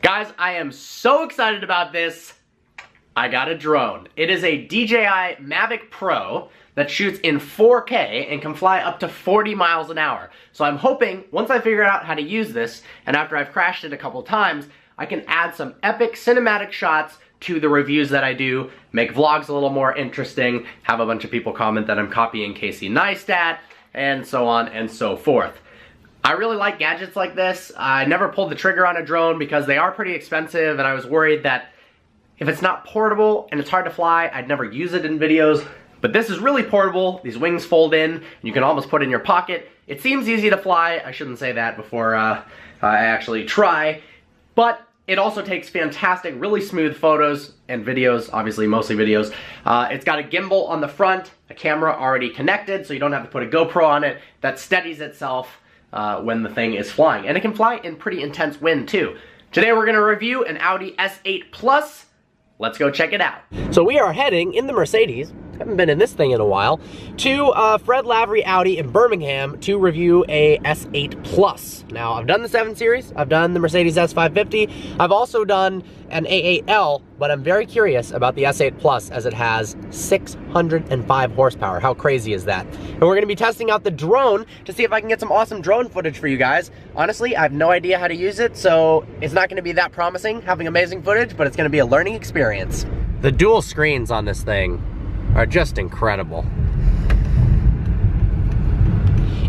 Guys, I am so excited about this. I got a drone. It is a DJI Mavic Pro that shoots in 4K and can fly up to 40 miles an hour. So I'm hoping, once I figure out how to use this, and after I've crashed it a couple times, I can add some epic cinematic shots to the reviews that I do, make vlogs a little more interesting, have a bunch of people comment that I'm copying Casey Neistat, and so on and so forth. I really like gadgets like this. I never pulled the trigger on a drone because they are pretty expensive, and I was worried that if it's not portable and it's hard to fly, I'd never use it in videos. But this is really portable. These wings fold in, and you can almost put it in your pocket. It seems easy to fly. I shouldn't say that before I actually try. But it also takes fantastic, really smooth photos and videos, obviously mostly videos. It's got a gimbal on the front, a camera already connected, so you don't have to put a GoPro on it. That steadies itself when the thing is flying. And it can fly in pretty intense wind too. Today we're gonna review an Audi S8 Plus. Let's go check it out. So we are heading in the Mercedes, haven't been in this thing in a while, to Fred Lavery Audi in Birmingham to review a S8 Plus. Now, I've done the 7 Series, I've done the Mercedes S550, I've also done an A8L, but I'm very curious about the S8 Plus as it has 605 horsepower. How crazy is that? And we're gonna be testing out the drone to see if I can get some awesome drone footage for you guys. Honestly, I have no idea how to use it, so it's not gonna be that promising having amazing footage, but it's gonna be a learning experience. The dual screens on this thing are just incredible.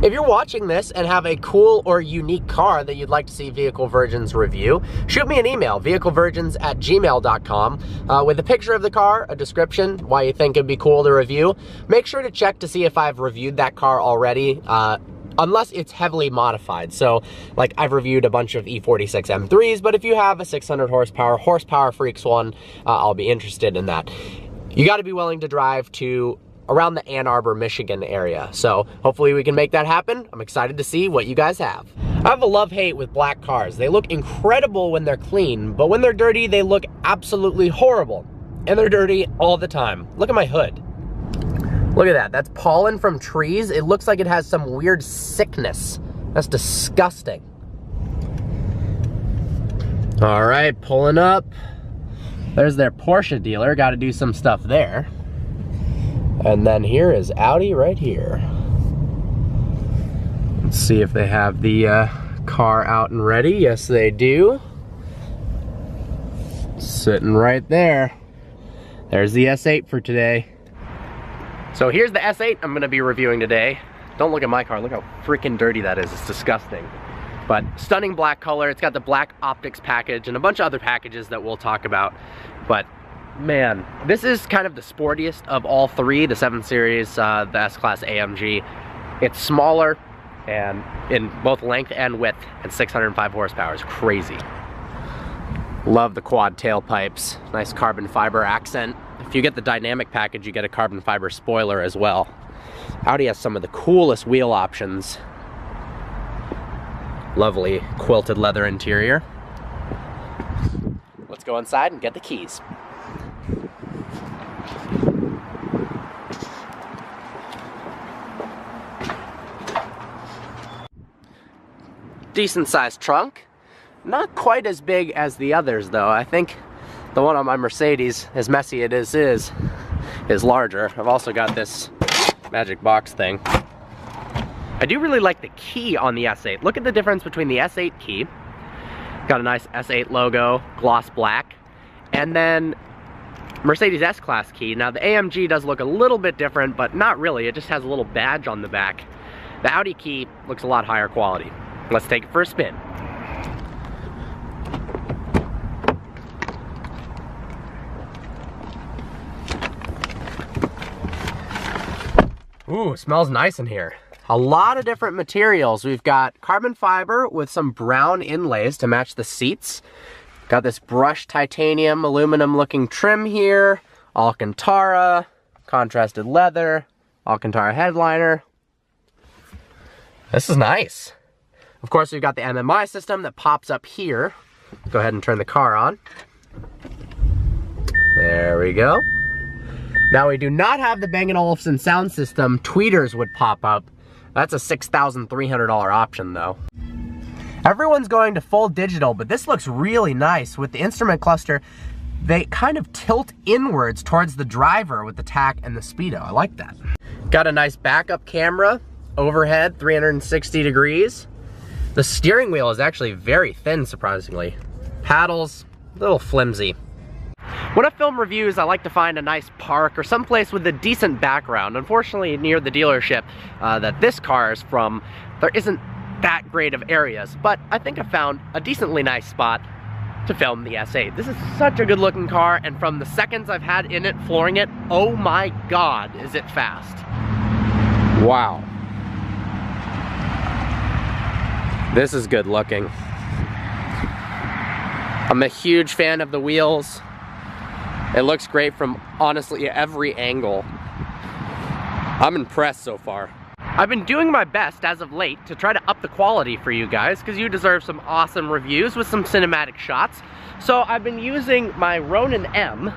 If you're watching this and have a cool or unique car that you'd like to see Vehicle Virgins review, shoot me an email, vehiclevirgins@gmail.com, with a picture of the car, a description, why you think it'd be cool to review. Make sure to check to see if I've reviewed that car already, unless it's heavily modified. So, like, I've reviewed a bunch of E46 M3s, but if you have a 600 horsepower Freaks one, I'll be interested in that. You gotta be willing to drive to around the Ann Arbor, Michigan area. So hopefully we can make that happen. I'm excited to see what you guys have. I have a love-hate with black cars. They look incredible when they're clean, but when they're dirty, they look absolutely horrible. And they're dirty all the time. Look at my hood. Look at that, that's pollen from trees. It looks like it has some weird sickness. That's disgusting. All right, pulling up. There's their Porsche dealer, gotta do some stuff there. And then here is Audi right here. Let's see if they have the car out and ready. Yes, they do. Sitting right there. There's the S8 for today. So here's the S8 I'm gonna be reviewing today. Don't look at my car, look how freaking dirty that is. It's disgusting. But stunning black color. It's got the black optics package and a bunch of other packages that we'll talk about. But man, this is kind of the sportiest of all three, the 7 Series, the S-Class AMG. It's smaller and in both length and width, and 605 horsepower is crazy. Love the quad tailpipes, nice carbon fiber accent. If you get the dynamic package, you get a carbon fiber spoiler as well. Audi has some of the coolest wheel options. Lovely quilted leather interior. Let's go inside and get the keys. Decent sized trunk. Not quite as big as the others though. I think the one on my Mercedes, as messy it is larger. I've also got this magic box thing. I do really like the key on the S8. Look at the difference between the S8 key. Got a nice S8 logo, gloss black. And then Mercedes S-Class key. Now the AMG does look a little bit different, but not really. It just has a little badge on the back. The Audi key looks a lot higher quality. Let's take it for a spin. Ooh, smells nice in here. A lot of different materials. We've got carbon fiber with some brown inlays to match the seats. Got this brushed titanium aluminum looking trim here. Alcantara, contrasted leather, Alcantara headliner. This is nice. Of course, we've got the MMI system that pops up here. Go ahead and turn the car on. There we go. Now we do not have the Bang & Olufsen sound system. Tweeters would pop up. That's a $6,300 option though. Everyone's going to full digital, but this looks really nice. With the instrument cluster, they kind of tilt inwards towards the driver with the tach and the speedo. I like that. Got a nice backup camera, overhead, 360 degrees. The steering wheel is actually very thin, surprisingly. Paddles, a little flimsy. When I film reviews, I like to find a nice park or someplace with a decent background. Unfortunately, near the dealership that this car is from, there isn't that great of areas, but I think I found a decently nice spot to film the S8. This is such a good looking car, and from the seconds I've had in it, flooring it, oh my God, is it fast. Wow. This is good looking. I'm a huge fan of the wheels. It looks great from honestly every angle. I'm impressed so far. I've been doing my best as of late to try to up the quality for you guys, because you deserve some awesome reviews with some cinematic shots. So I've been using my Ronin M,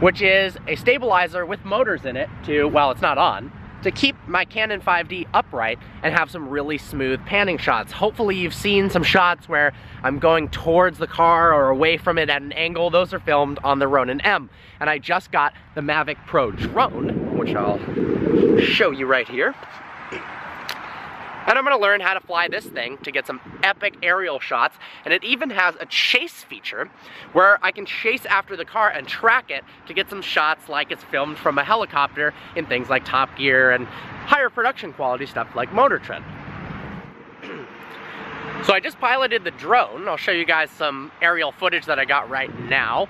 which is a stabilizer with motors in it to, well, it's not on, to keep my Canon 5D upright and have some really smooth panning shots. Hopefully you've seen some shots where I'm going towards the car or away from it at an angle. Those are filmed on the Ronin M. And I just got the Mavic Pro drone, which I'll show you right here. And I'm gonna learn how to fly this thing to get some epic aerial shots. And it even has a chase feature where I can chase after the car and track it to get some shots like it's filmed from a helicopter in things like Top Gear and higher production quality stuff like Motor Trend. So I just piloted the drone. I'll show you guys some aerial footage that I got right now.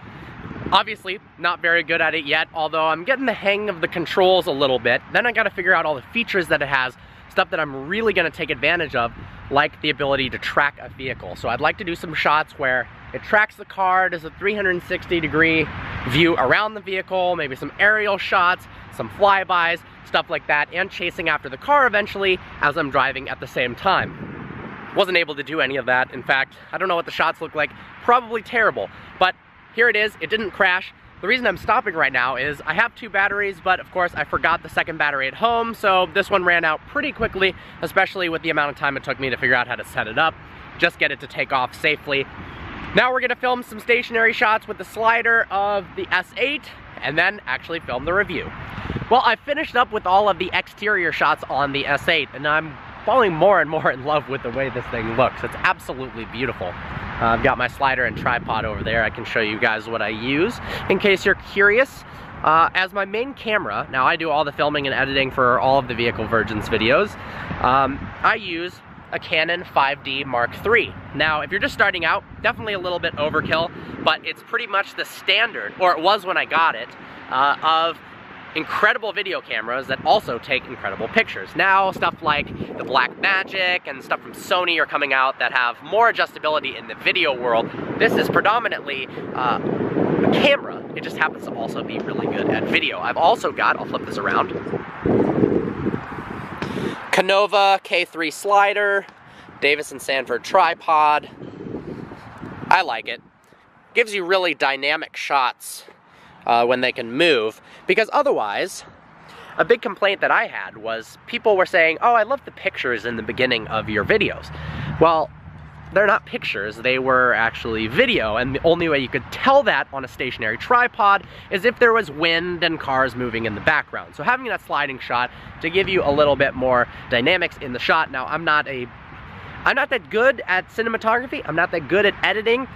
Obviously, not very good at it yet, although I'm getting the hang of the controls a little bit. Then I gotta figure out all the features that it has, stuff that I'm really gonna take advantage of, like the ability to track a vehicle. So I'd like to do some shots where it tracks the car, does a 360-degree view around the vehicle, maybe some aerial shots, some flybys, stuff like that, and chasing after the car eventually as I'm driving at the same time. Wasn't able to do any of that. In fact, I don't know what the shots look like. Probably terrible, but here it is. It didn't crash. The reason I'm stopping right now is I have 2 batteries, but of course I forgot the second battery at home, so this one ran out pretty quickly, especially with the amount of time it took me to figure out how to set it up, just get it to take off safely. Now we're gonna film some stationary shots with the slider of the S8, and then actually film the review. Well, I finished up with all of the exterior shots on the S8, and I'm falling more and more in love with the way this thing looks. It's absolutely beautiful. I've got my slider and tripod over there. I can show you guys what I use in case you're curious. As my main camera, now I do all the filming and editing for all of the Vehicle Virgins videos, I use a Canon 5D Mark III. Now, if you're just starting out, definitely a little bit overkill, but it's pretty much the standard, or it was when I got it, of incredible video cameras that also take incredible pictures. Now, stuff like the Blackmagic and stuff from Sony are coming out that have more adjustability in the video world. This is predominantly a camera. It just happens to also be really good at video. I've also got, I'll flip this around, Canova K3 slider, Davis & Sanford tripod. I like it. Gives you really dynamic shots when they can move, because otherwise, a big complaint that I had was people were saying, oh, I love the pictures in the beginning of your videos. Well, they're not pictures, they were actually video, and the only way you could tell that on a stationary tripod is if there was wind and cars moving in the background. So having that sliding shot to give you a little bit more dynamics in the shot. Now, I'm not that good at cinematography, I'm not that good at editing.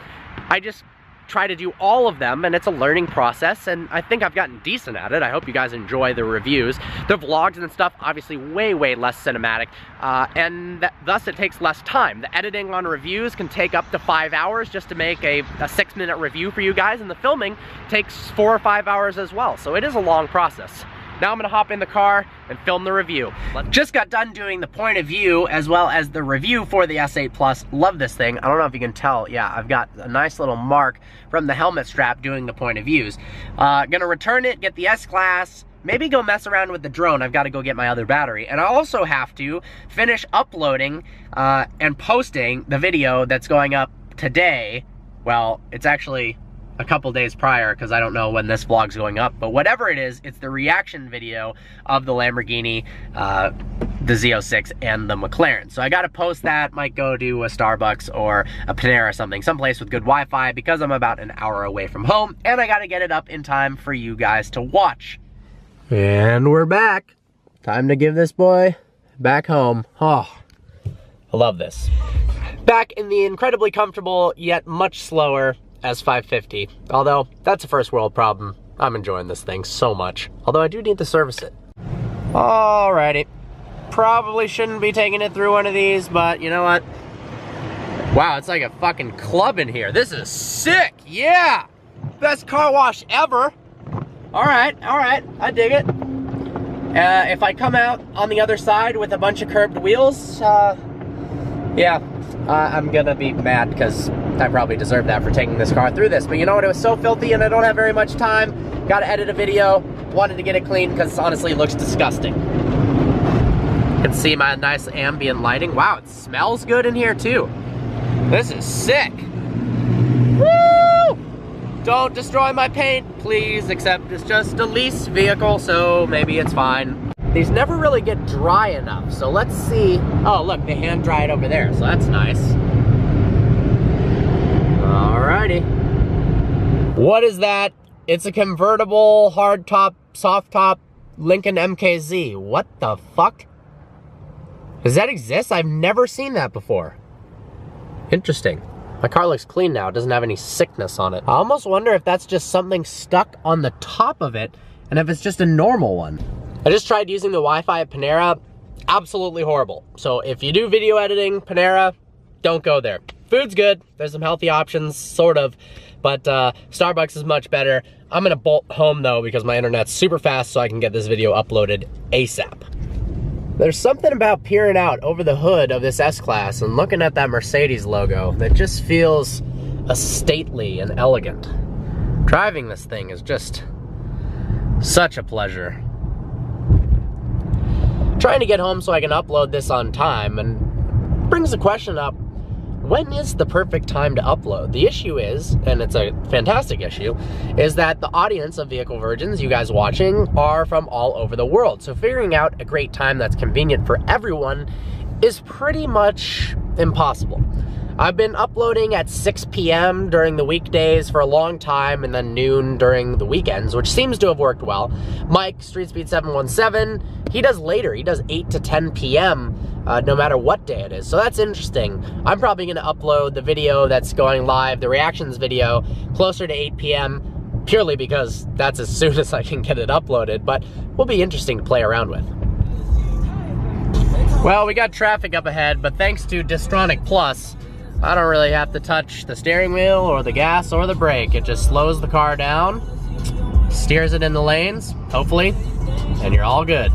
I just try to do all of them, and it's a learning process, and I think I've gotten decent at it. I hope you guys enjoy the reviews. The vlogs and stuff, obviously way less cinematic, and thus it takes less time. The editing on reviews can take up to 5 hours just to make a 6-minute review for you guys, and the filming takes 4 or 5 hours as well, so it is a long process. Now I'm gonna hop in the car and film the review. Just got done doing the point of view as well as the review for the S8 Plus. Love this thing. I don't know if you can tell. Yeah, I've got a nice little mark from the helmet strap doing the point of views. Gonna return it, get the S-Class, maybe go mess around with the drone. I've got to go get my other battery. And I also have to finish uploading and posting the video that's going up today. Well, it's actually a couple days prior because I don't know when this vlog's going up, but whatever it is, it's the reaction video of the Lamborghini, the Z06 and the McLaren. So I gotta post that, might go to a Starbucks or a Panera or something, someplace with good Wi-Fi because I'm about an hour away from home and I gotta get it up in time for you guys to watch. And we're back. Time to give this boy back home. Oh, I love this. Back in the incredibly comfortable yet much slower S550. Although, that's a first world problem. I'm enjoying this thing so much. Although I do need to service it. Alrighty. Probably shouldn't be taking it through one of these, but you know what? Wow, it's like a fucking club in here. This is sick, yeah! Best car wash ever. Alright, I dig it. If I come out on the other side with a bunch of curved wheels, yeah, I'm gonna be mad because I probably deserve that for taking this car through this. But you know what, it was so filthy and I don't have very much time. Gotta edit a video, wanted to get it clean because honestly it looks disgusting. You can see my nice ambient lighting. Wow, it smells good in here too. This is sick. Woo! Don't destroy my paint, please, except it's just a lease vehicle, so maybe it's fine. These never really get dry enough, so let's see. Oh, look, they hand dry it over there, so that's nice. Alrighty. What is that? It's a convertible, hard top, soft top Lincoln MKZ. What the fuck? Does that exist? I've never seen that before. Interesting. My car looks clean now. It doesn't have any sickness on it. I almost wonder if that's just something stuck on the top of it and if it's just a normal one. I just tried using the Wi-Fi at Panera. Absolutely horrible. So if you do video editing, Panera, don't go there. Food's good. There's some healthy options, sort of. But Starbucks is much better. I'm gonna bolt home though because my internet's super fast so I can get this video uploaded ASAP. There's something about peering out over the hood of this S-Class and looking at that Mercedes logo that just feels stately and elegant. Driving this thing is just such a pleasure. Trying to get home so I can upload this on time and brings the question up, when is the perfect time to upload? The issue is, and it's a fantastic issue, is that the audience of Vehicle Virgins, you guys watching, are from all over the world. So figuring out a great time that's convenient for everyone is pretty much impossible. I've been uploading at 6 p.m. during the weekdays for a long time and then noon during the weekends, which seems to have worked well. Mike, StreetSpeed717, he does later. He does 8 to 10 p.m. No matter what day it is. So that's interesting. I'm probably gonna upload the video that's going live, the reactions video, closer to 8 p.m. purely because that's as soon as I can get it uploaded, but will be interesting to play around with. Well, we got traffic up ahead, but thanks to Distronic Plus, I don't really have to touch the steering wheel or the gas or the brake. It just slows the car down, steers it in the lanes, hopefully, and you're all good.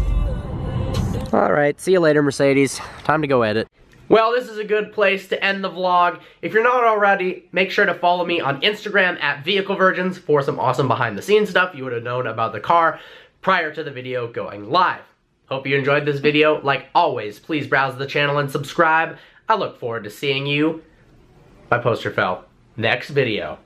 All right, see you later, Mercedes. Time to go edit. Well, this is a good place to end the vlog. If you're not already, make sure to follow me on Instagram at Vehicle Virgins for some awesome behind the scenes stuff you would have known about the car prior to the video going live. Hope you enjoyed this video. Like always, please browse the channel and subscribe. I look forward to seeing you. My poster fell. Next video.